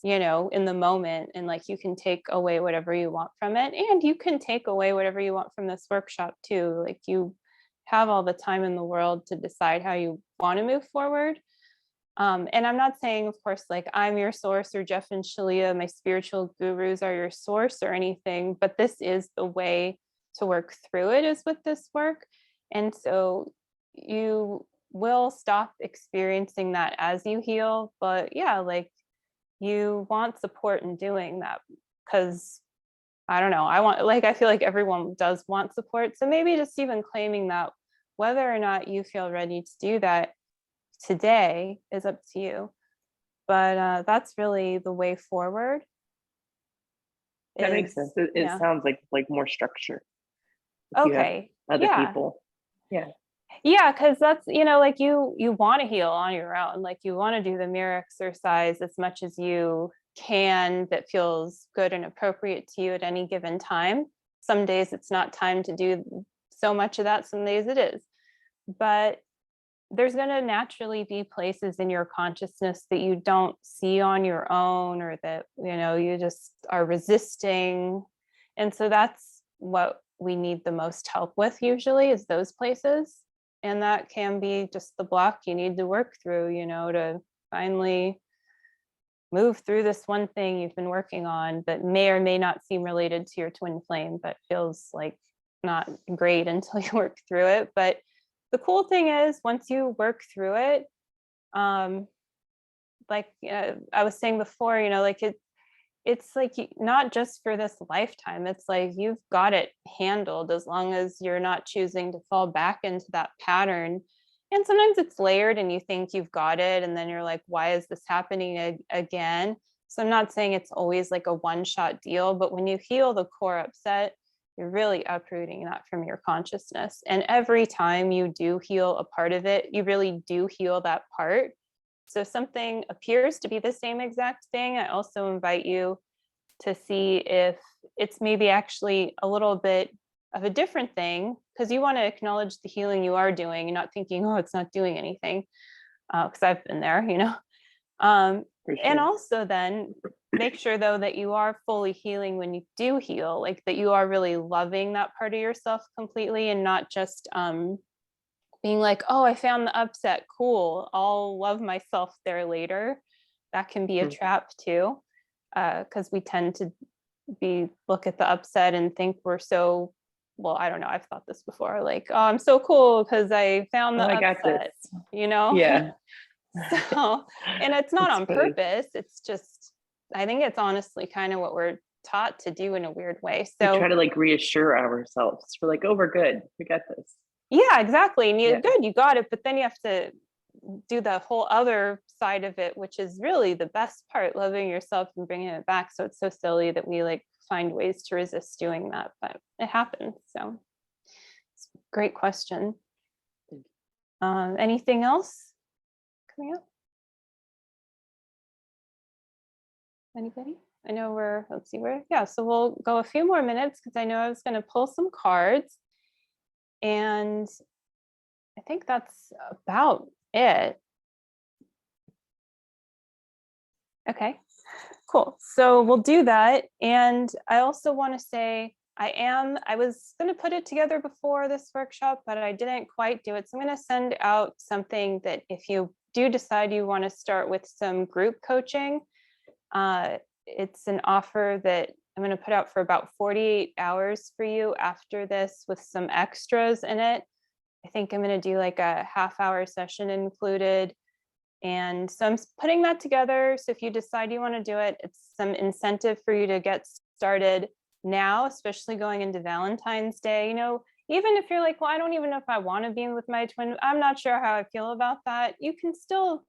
in the moment. And like you can take away whatever you want from it. And you can take away whatever you want from this workshop too. Like you have all the time in the world to decide how you want to move forward. And I'm not saying, of course, like I'm your source, or Jeff and Shalia, my spiritual gurus, are your source or anything, but this is the way to work through it, is with this work. And so you will stop experiencing that as you heal. But yeah, like you want support in doing that, because I don't know, I feel like everyone does want support. So maybe just even claiming that, whether or not you feel ready to do that today is up to you. But that's really the way forward. That makes sense. It Yeah. sounds like more structure. If you have Okay. other Yeah. people. Yeah. Yeah, because that's, like you want to heal on your own. Like you want to do the mirror exercise as much as you can that feels good and appropriate to you at any given time. Some days it's not time to do so much of that. Some days it is. But there's going to naturally be places in your consciousness that you don't see on your own, or that, you just are resisting. And so that's what we need the most help with usually, is those places. And that can be just the block you need to work through, to finally move through this one thing you've been working on that may or may not seem related to your twin flame, but feels like not great until you work through it. But the cool thing is, once you work through it, like I was saying before, like it's like not just for this lifetime. It's like you've got it handled, as long as you're not choosing to fall back into that pattern. And sometimes it's layered and you think you've got it, and then you're like, why is this happening again? So I'm not saying it's always like a one-shot deal, but when you heal the core upset, you're really uprooting that from your consciousness. And every time you do heal a part of it, you really do heal that part. So if something appears to be the same exact thing, I also invite you to see if it's maybe actually a little bit of a different thing, because you want to acknowledge the healing you are doing and not thinking, oh, it's not doing anything, because I've been there, For sure. And also then make sure, though, that you are fully healing when you do heal, like that you are really loving that part of yourself completely, and not just being like, oh, I found the upset, cool, I'll love myself there later. That can be a trap too, because we tend to look at the upset and think we're so, well, I don't know, I've thought this before, like, oh, I'm so cool because I found the I got upset, this. Yeah. So, and it's not That's on funny. purpose, it's just, I think it's honestly kind of what we're taught to do in a weird way. We So try to like reassure ourselves. We're like, oh, we're good. We got this. yeah, exactly. And you're Yeah. good, you got it, but then you have to do the whole other side of it, which is really the best part, loving yourself and bringing it back. So it's so silly that we like find ways to resist doing that, but it happens. So it's a great question. Anything else coming up? Anybody? I know let's see where, yeah, so we'll go a few more minutes because I know I was going to pull some cards, and I think that's about it. Okay, cool. So we'll do that. And I also want to say, I was going to put it together before this workshop, but I didn't quite do it. So I'm going to send out something that if you do decide you want to start with some group coaching, it's an offer that I'm going to put out for about 48 hours for you after this, with some extras in it. I think I'm going to do like a half-hour session included. And so I'm putting that together. So if you decide you want to do it, it's some incentive for you to get started now, especially going into Valentine's Day. Even if you're like, well, I don't even know if I want to be with my twin, I'm not sure how I feel about that, you can still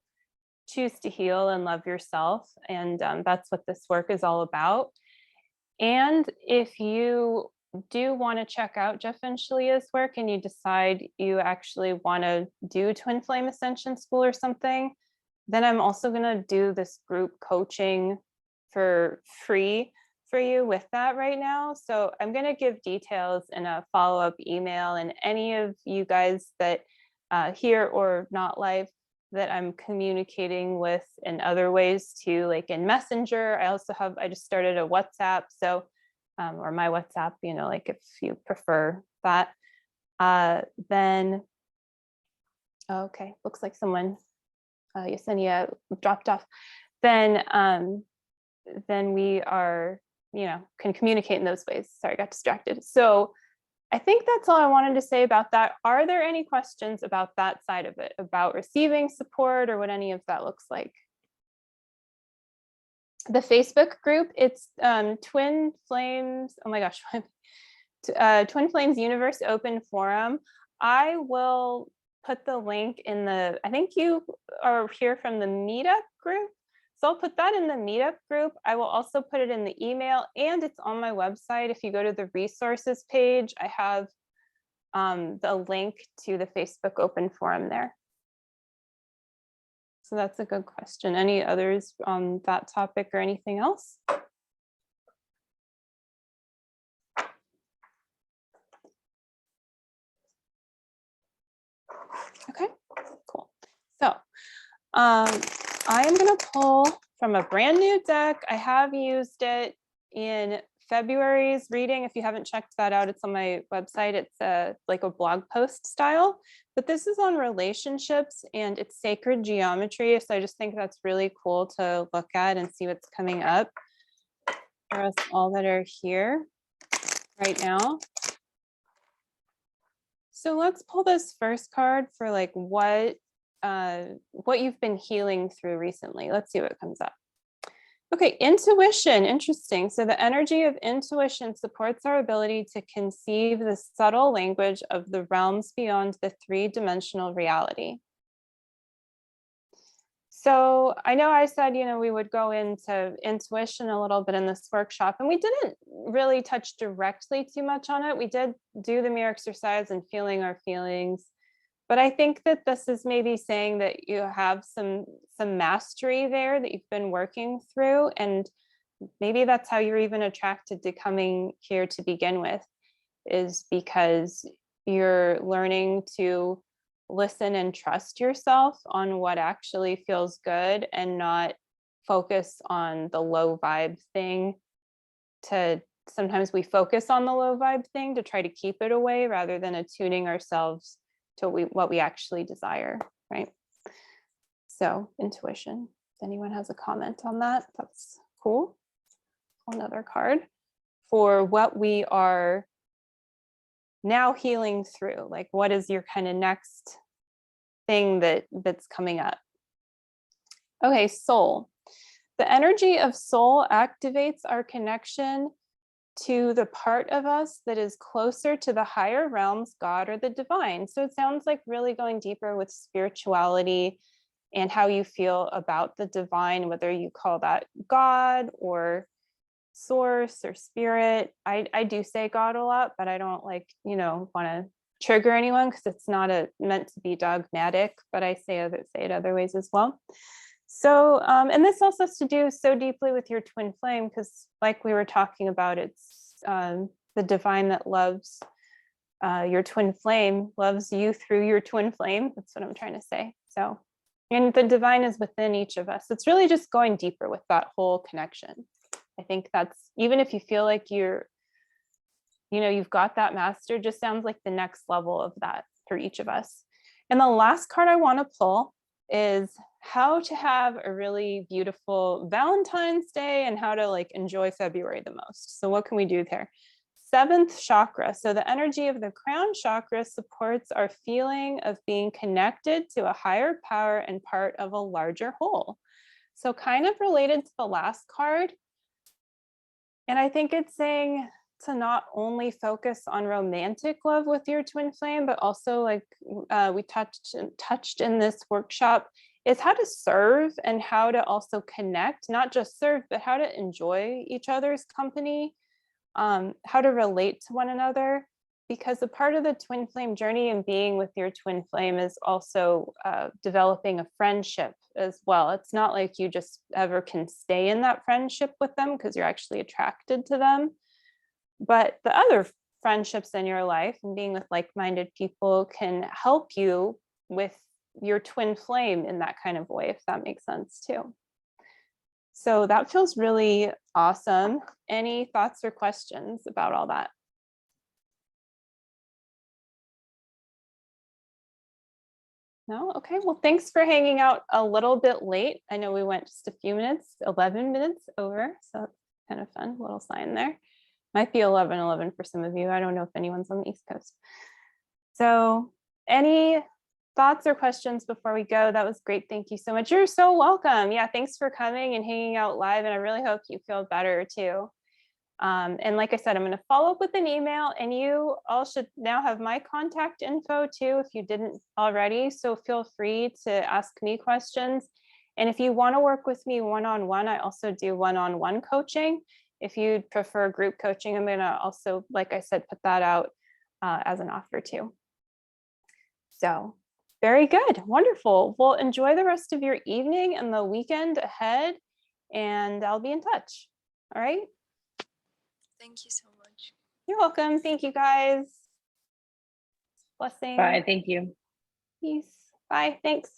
choose to heal and love yourself. And that's what this work is all about. And if you do want to check out Jeff and Shalia's work and you decide you actually want to do Twin Flame Ascension School or something, then I'm also going to do this group coaching for free for you with that right now. So I'm going to give details in a follow-up email, and any of you guys that here or not live that I'm communicating with in other ways too, like in Messenger. I just started a WhatsApp. So, or my WhatsApp, like if you prefer that, then, okay, looks like someone, Yesenia dropped off. Then we are, can communicate in those ways. Sorry, I got distracted. So I think that's all I wanted to say about that. Are there any questions about that side of it, about receiving support or what any of that looks like? The Facebook group, it's Twin Flames, oh my gosh, Twin Flames Universe Open Forum. I will put the link in I think you are here from the meetup group. So I'll put that in the meetup group. I will also put it in the email, and it's on my website. If you go to the resources page, I have the link to the Facebook Open Forum there. So that's a good question. Any others on that topic or anything else? Okay, cool. So I am going to pull from a brand new deck. I have used it in February's reading, if you haven't checked that out, it's on my website. It's like a blog post style, but this is on relationships and it's sacred geometry. So I just think that's really cool to look at and see what's coming up for us all that are here right now. So let's pull this first card for like what you've been healing through recently. Let's see what comes up. Okay, intuition, interesting. So the energy of intuition supports our ability to conceive the subtle language of the realms beyond the three-dimensional reality. So I know I said, we would go into intuition a little bit in this workshop, and we didn't really touch directly too much on it. We did do the mirror exercise and feeling our feelings. But I think that this is maybe saying that you have some mastery there that you've been working through. And maybe that's how you're even attracted to coming here to begin with, is because you're learning to listen and trust yourself on what actually feels good and not focus on the low vibe thing. Sometimes we focus on the low vibe thing to try to keep it away rather than attuning ourselves to what we actually desire, right? So intuition, if anyone has a comment on that, that's cool. Another card for what we are now healing through, like what is your kind of next thing that's coming up. Okay, soul. The energy of soul activates our connection to the part of us that is closer to the higher realms, God or the divine. So it sounds like really going deeper with spirituality and how you feel about the divine, whether you call that God or source or spirit. I do say God a lot, but I don't want to trigger anyone because it's not meant to be dogmatic, but I say it other ways as well. So, and this also has to do so deeply with your twin flame, because like we were talking about, it's the divine that loves your twin flame, loves you through your twin flame. That's what I'm trying to say. So, and the divine is within each of us. It's really just going deeper with that whole connection. I think that's, even if you feel like you've got that master, just sounds like the next level of that for each of us. And the last card I want to pull is how to have a really beautiful Valentine's Day and how to enjoy February the most. So what can we do there? 7th chakra. So the energy of the crown chakra supports our feeling of being connected to a higher power and part of a larger whole. So kind of related to the last card. And I think it's saying to not only focus on romantic love with your twin flame, but also we touched in this workshop, is how to serve and how to also connect, not just serve, but how to enjoy each other's company, how to relate to one another, because a part of the twin flame journey and being with your twin flame is also developing a friendship as well. It's not like you just ever can stay in that friendship with them because you're actually attracted to them. But the other friendships in your life and being with like-minded people can help you with your twin flame in that kind of way, if that makes sense too. So that feels really awesome. Any thoughts or questions about all that? No? Okay, well, thanks for hanging out a little bit late. I know we went just a few minutes, 11 minutes over, so it's kind of fun, little sign there. Might be 11:11 for some of you. I don't know if anyone's on the East Coast. So any thoughts or questions before we go? That was great. Thank you so much. You're so welcome. Yeah, thanks for coming and hanging out live. And I really hope you feel better too. And like I said, I'm going to follow up with an email, and you all should now have my contact info too, if you didn't already. So feel free to ask me questions. And if you want to work with me one-on-one, I also do one-on-one coaching. If you'd prefer group coaching, I'm going to also, like I said, put that out as an offer too. So very good. Wonderful. Well, enjoy the rest of your evening and the weekend ahead, and I'll be in touch. All right. Thank you so much. You're welcome. Thank you, guys. Blessings. Bye. Thank you. Peace. Bye. Thanks.